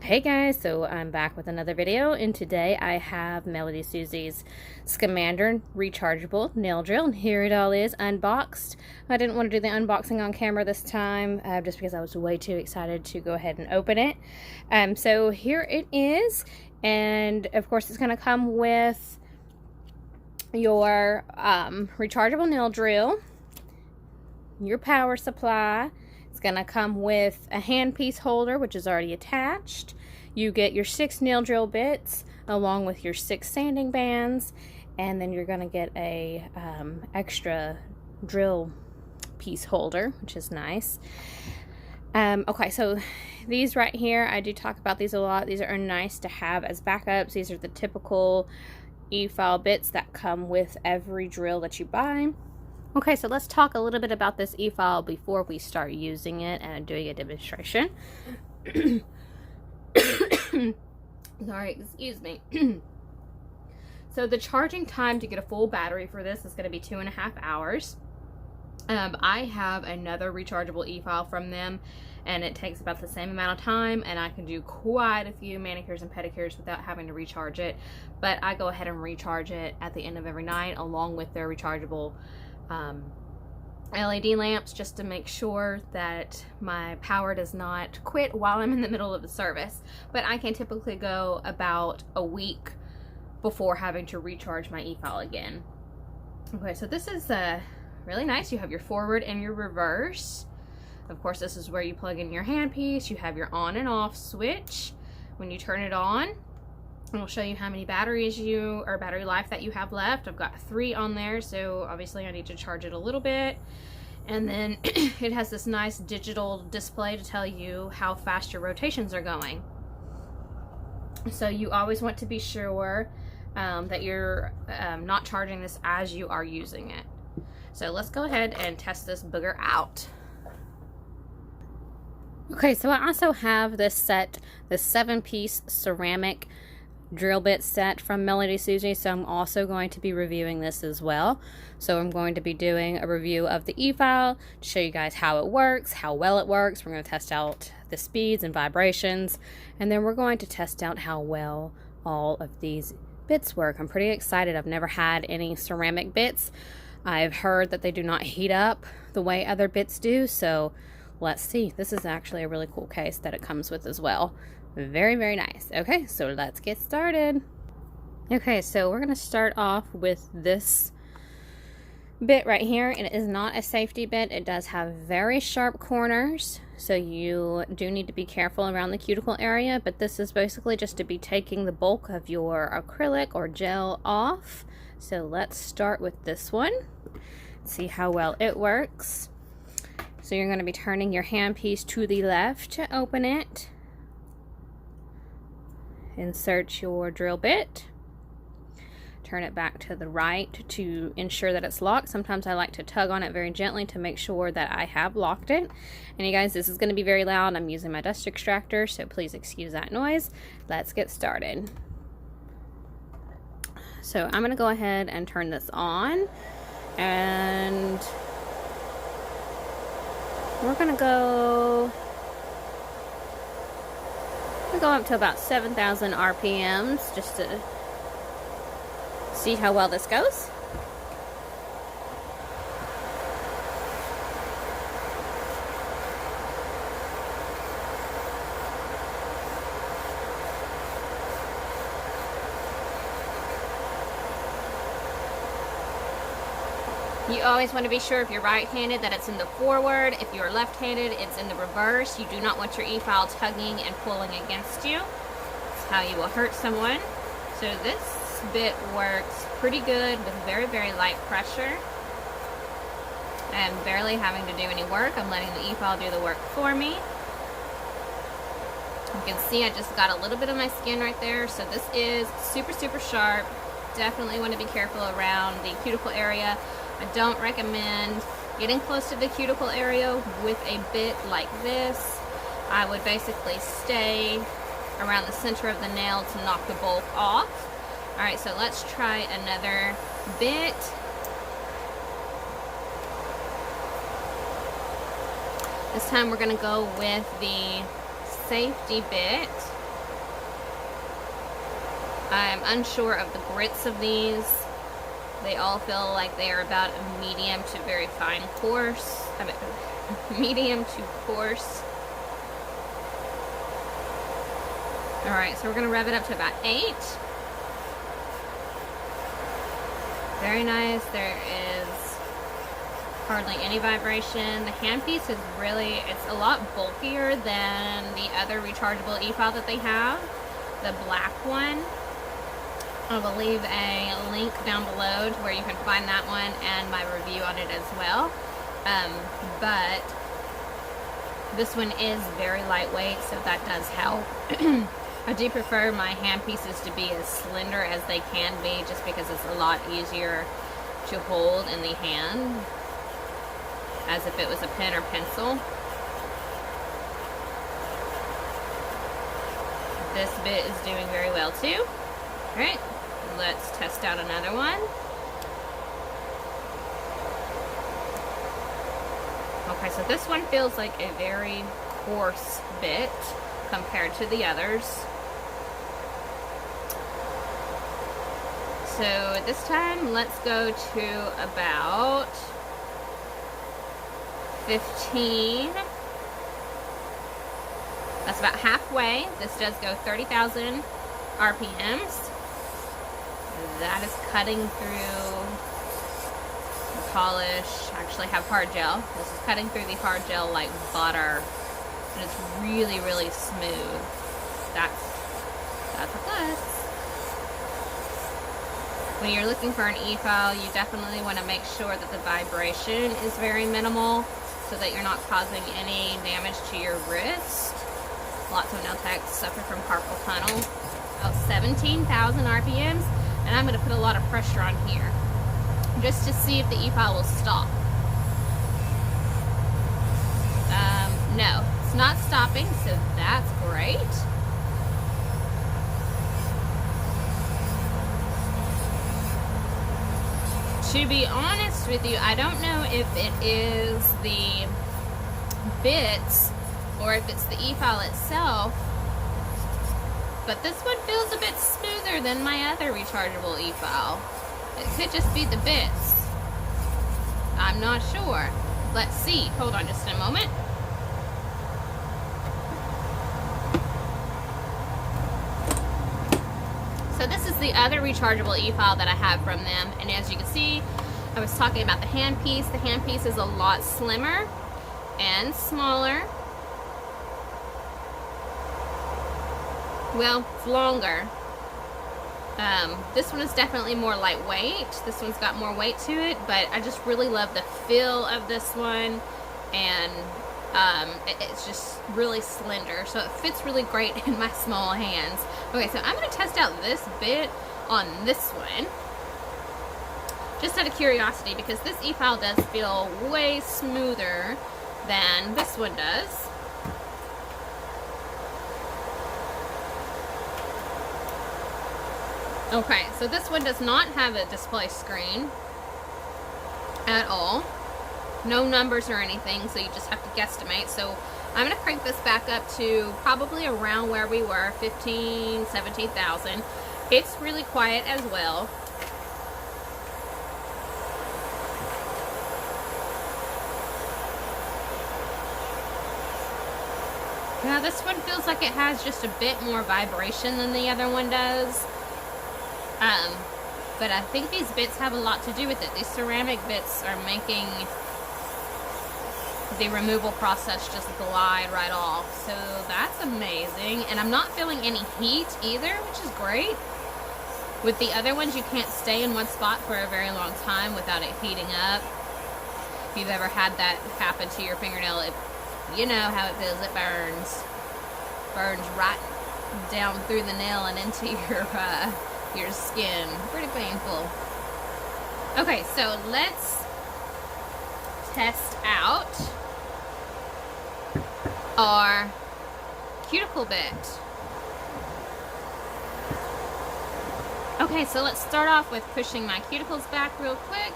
Hey guys, so I'm back with another video, and today I have MelodySusie's Scamander rechargeable nail drill, and here it all is unboxed. I didn't want to do the unboxing on camera this time, just because I was way too excited to go ahead and open it. So here it is, and of course it's going to come with your rechargeable nail drill, your power supply. It's going to come with a handpiece holder, which is already attached. You get your 6 nail drill bits along with your 6 sanding bands, and then you're going to get a extra drill piece holder, which is nice. Okay, so these right here, I do talk about these a lot. These are nice to have as backups. These are the typical Efile bits that come with every drill that you buy. Okay, so let's talk a little bit about this Efile before we start using it and doing a demonstration. Sorry, excuse me. So the charging time to get a full battery for this is going to be 2.5 hours. I have another rechargeable Efile from them, and it takes about the same amount of time, and I can do quite a few manicures and pedicures without having to recharge it. But I go ahead and recharge it at the end of every night along with their rechargeable LED lamps, just to make sure that my power does not quit while I'm in the middle of the service. But I can typically go about a week before having to recharge my Efile again. Okay, so this is really nice. You have your forward and your reverse. Of course, this is where you plug in your handpiece. You have your on and off switch when you turn it on. And we'll show you how many battery life that you have left. I've got 3 on there, so obviously I need to charge it a little bit. And then it has this nice digital display to tell you how fast your rotations are going. So you always want to be sure that you're not charging this as you are using it. So let's go ahead and test this booger out. Okay, so I also have this set, the 7-piece ceramic drill bit set from MelodySusie, so I'm also going to be reviewing this as well. So I'm going to be doing a review of the Efile to show you guys how it works, how well it works. We're going to test out the speeds and vibrations, and then we're going to test out how well all of these bits work. I'm pretty excited. I've never had any ceramic bits. I've heard that they do not heat up the way other bits do, so let's see. This is actually a really cool case that it comes with as well. Very, very nice. Okay, so let's get started. Okay, so we're going to start off with this bit right here. It is not a safety bit. It does have very sharp corners, so you do need to be careful around the cuticle area, but this is basically just to be taking the bulk of your acrylic or gel off. So let's start with this one. See how well it works. So you're going to be turning your handpiece to the left to open it. Insert your drill bit, turn it back to the right to ensure that it's locked. Sometimes I like to tug on it very gently to make sure that I have locked it. And you guys, this is going to be very loud. I'm using my dust extractor, so please excuse that noise. Let's get started. So I'm going to go ahead and turn this on, and we're going to go up to about 7,000 RPMs just to see how well this goes. You always want to be sure if you're right-handed that it's in the forward. If you're left-handed, it's in the reverse. You do not want your Efile tugging and pulling against you. That's how you will hurt someone. So this bit works pretty good with very, very light pressure. I'm barely having to do any work. I'm letting the Efile do the work for me. You can see I just got a little bit of my skin right there. So this is super, super sharp. Definitely want to be careful around the cuticle area. I don't recommend getting close to the cuticle area with a bit like this. I would basically stay around the center of the nail to knock the bulk off. Alright, so let's try another bit. This time we're going to go with the safety bit. I'm unsure of the grits of these. They all feel like they are about a medium to very fine coarse. I mean, medium to coarse. Alright, so we're going to rev it up to about 8. Very nice. There is hardly any vibration. The handpiece is really, it's a lot bulkier than the other rechargeable Efile that they have. The black one. I will leave a link down below to where you can find that one and my review on it as well. But this one is very lightweight, so that does help. I do prefer my hand pieces to be as slender as they can be, just because it's a lot easier to hold in the hand, as if it was a pen or pencil. This bit is doing very well too. Alright, let's test out another one. Okay, so this one feels like a very coarse bit compared to the others. So this time, let's go to about 15. That's about halfway. This does go 30,000 RPMs. That is cutting through the polish. I actually have hard gel. This is cutting through the hard gel like butter. And it's really, really smooth. That's a plus. When you're looking for an Efile, you definitely want to make sure that the vibration is very minimal so that you're not causing any damage to your wrist. Lots of nail techs suffer from carpal tunnel. About 17,000 RPMs, and I'm going to put a lot of pressure on here just to see if the Efile will stop. No, it's not stopping, so that's great. To be honest with you, I don't know if it is the bits or if it's the Efile itself, but this one feels a bit smoother than my other rechargeable Efile. It could just be the bits. I'm not sure. Let's see. Hold on just a moment. So this is the other rechargeable Efile that I have from them, and as you can see, I was talking about the handpiece. The handpiece is a lot slimmer and smaller. Well, it's longer. This one is definitely more lightweight. This one's got more weight to it, but I just really love the feel of this one, and it's just really slender, so it fits really great in my small hands. Okay, so I'm going to test out this bit on this one, just out of curiosity, because this Efile does feel way smoother than this one does. Okay, so this one does not have a display screen at all. No numbers or anything, so you just have to guesstimate. So I'm going to crank this back up to probably around where we were, 15, 17,000. It's really quiet as well. Now this one feels like it has just a bit more vibration than the other one does. But I think these bits have a lot to do with it. These ceramic bits are making the removal process just glide right off. So that's amazing. And I'm not feeling any heat either, which is great. With the other ones, you can't stay in one spot for a very long time without it heating up. If you've ever had that happen to your fingernail, you know how it feels. It burns. Burns right down through the nail and into your skin. Pretty painful. Okay, so let's test out our cuticle bit. Okay, so let's start off with pushing my cuticles back real quick.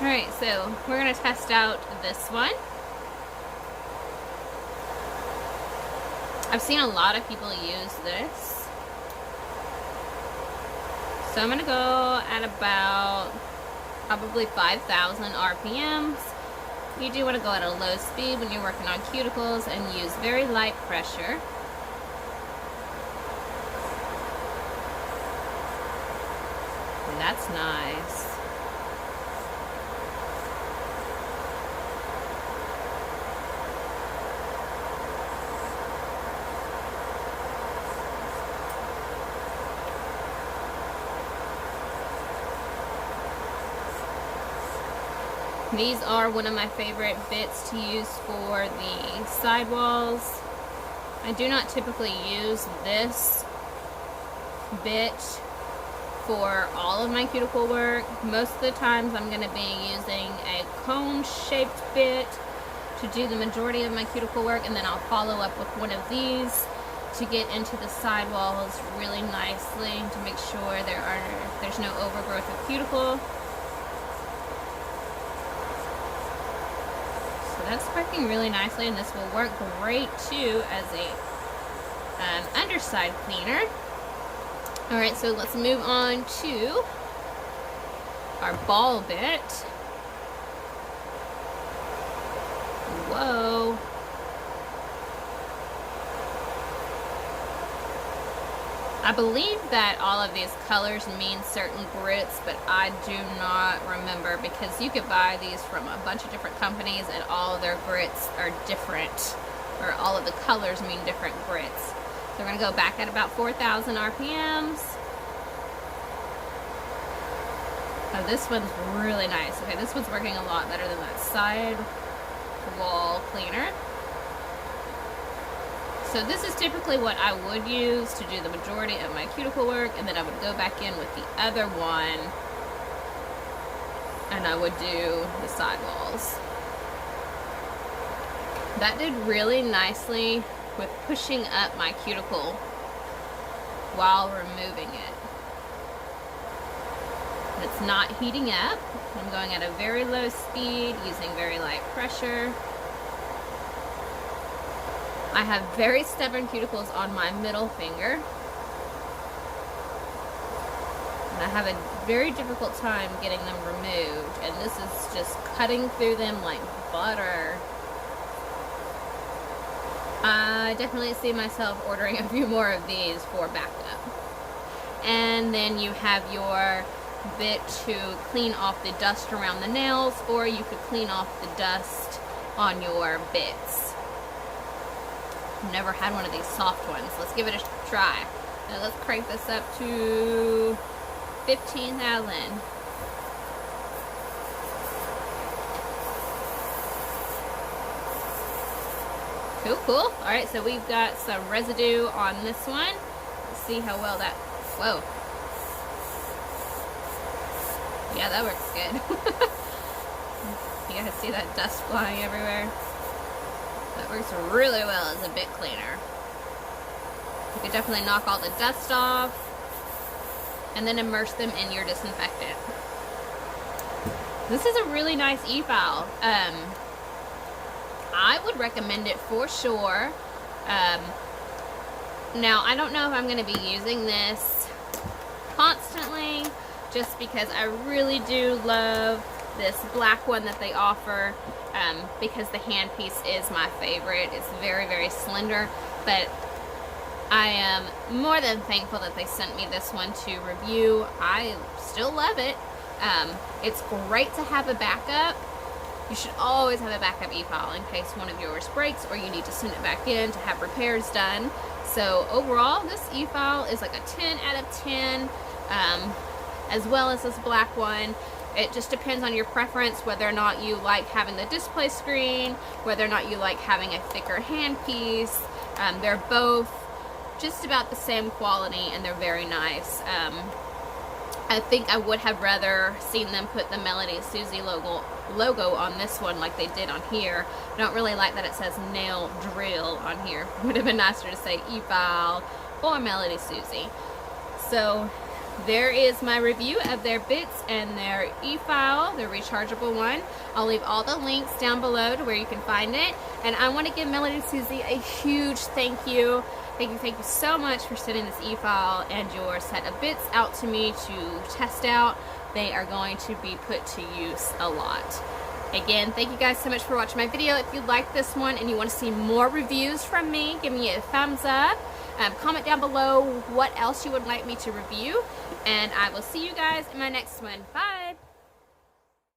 Alright, so we're going to test out this one. I've seen a lot of people use this. So I'm going to go at about probably 5,000 RPMs. You do want to go at a low speed when you're working on cuticles and use very light pressure. And that's nice. These are one of my favorite bits to use for the sidewalls. I do not typically use this bit for all of my cuticle work. Most of the times I'm going to be using a cone-shaped bit to do the majority of my cuticle work, and then I'll follow up with one of these to get into the sidewalls really nicely to make sure there's no overgrowth of cuticle. That's working really nicely, and this will work great too as a underside cleaner. Alright, so let's move on to our ball bit. Whoa. I believe that all of these colors mean certain grits, but I do not remember, because you could buy these from a bunch of different companies and all of their grits are different, or all of the colors mean different grits. So we're going to go back at about 4,000 RPMs. Oh, this one's really nice. Okay, this one's working a lot better than that side wall cleaner. So this is typically what I would use to do the majority of my cuticle work, and then I would go back in with the other one and I would do the sidewalls. That did really nicely with pushing up my cuticle while removing it. It's not heating up. I'm going at a very low speed, using very light pressure. I have very stubborn cuticles on my middle finger, and I have a very difficult time getting them removed, and this is just cutting through them like butter. I definitely see myself ordering a few more of these for backup. And then you have your bit to clean off the dust around the nails, or you could clean off the dust on your bits. I've never had one of these soft ones. Let's give it a try. Now let's crank this up to 15,000. Cool, cool. Alright, so we've got some residue on this one. Let's see how well that... Whoa. Yeah, that works good. You guys see that dust flying everywhere? That works really well as a bit cleaner. You could definitely knock all the dust off and then immerse them in your disinfectant. This is a really nice Efile. I would recommend it for sure. Now, I don't know if I'm going to be using this constantly, just because I really do love this black one that they offer, because the handpiece is my favorite. It's very, very slender, but I am more than thankful that they sent me this one to review. I still love it. It's great to have a backup. You should always have a backup Efile in case one of yours breaks or you need to send it back in to have repairs done. So overall, this Efile is like a 10 out of 10, as well as this black one. It just depends on your preference, whether or not you like having the display screen, whether or not you like having a thicker handpiece. They're both just about the same quality and they're very nice. I think I would have rather seen them put the MelodySuzie logo on this one like they did on here. I don't really like that it says nail drill on here. It would have been nicer to say Efile or MelodySuzie. So there is my review of their bits and their Efile, their rechargeable one. I'll leave all the links down below to where you can find it. And I want to give Melodysusie a huge thank you. Thank you so much for sending this Efile and your set of bits out to me to test out. They are going to be put to use a lot. Again, thank you guys so much for watching my video. If you like this one and you want to see more reviews from me, give me a thumbs up. Comment down below what else you would like me to review. And I will see you guys in my next one. Bye!